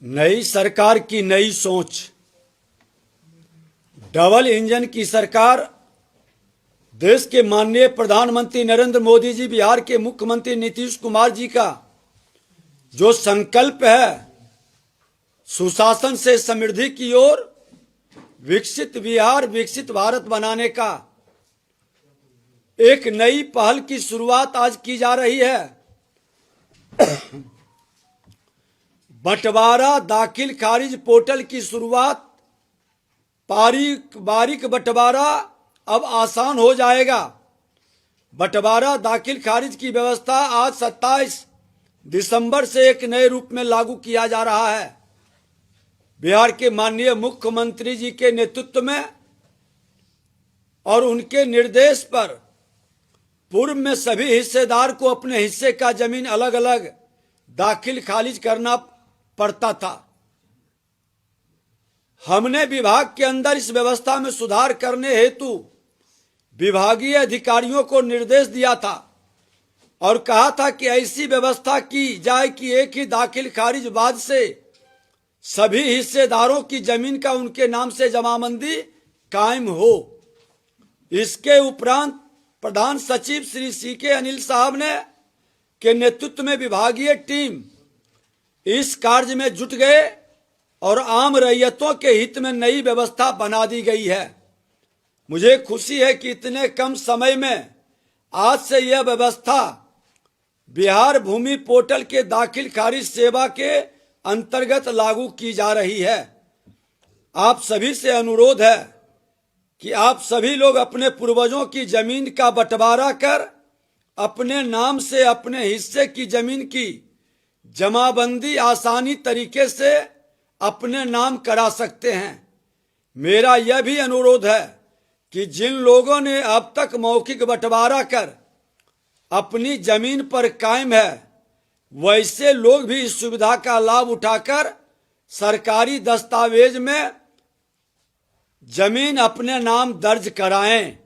नई सरकार की नई सोच। डबल इंजन की सरकार। देश के माननीय प्रधानमंत्री नरेंद्र मोदी जी, बिहार के मुख्यमंत्री नीतीश कुमार जी का जो संकल्प है सुशासन से समृद्धि की ओर, विकसित बिहार विकसित भारत बनाने का एक नई पहल की शुरुआत आज की जा रही है। बंटवारा दाखिल खारिज पोर्टल की शुरुआत। बारीक बंटवारा अब आसान हो जाएगा। बंटवारा दाखिल खारिज की व्यवस्था आज 27 दिसंबर से एक नए रूप में लागू किया जा रहा है। बिहार के माननीय मुख्यमंत्री जी के नेतृत्व में और उनके निर्देश पर पूर्व में सभी हिस्सेदार को अपने हिस्से का जमीन अलग अलग दाखिल खारिज करना पड़ता था। हमने विभाग के अंदर इस व्यवस्था में सुधार करने हेतु विभागीय अधिकारियों को निर्देश दिया था और कहा था कि ऐसी व्यवस्था की जाए कि एक ही दाखिल खारिज बाद से सभी हिस्सेदारों की जमीन का उनके नाम से जमाबंदी कायम हो। इसके उपरांत प्रधान सचिव श्री CK अनिल साहब ने के नेतृत्व में विभागीय टीम इस कार्य में जुट गए और आम रैयतों के हित में नई व्यवस्था बना दी गई है। मुझे खुशी है कि इतने कम समय में आज से यह व्यवस्था बिहार भूमि पोर्टल के दाखिल खारिज सेवा के अंतर्गत लागू की जा रही है। आप सभी से अनुरोध है कि आप सभी लोग अपने पूर्वजों की जमीन का बंटवारा कर अपने नाम से अपने हिस्से की जमीन की जमाबंदी आसानी तरीके से अपने नाम करा सकते हैं। मेरा यह भी अनुरोध है कि जिन लोगों ने अब तक मौखिक बंटवारा कर अपनी जमीन पर कायम है, वैसे लोग भी इस सुविधा का लाभ उठाकर सरकारी दस्तावेज में जमीन अपने नाम दर्ज कराएं।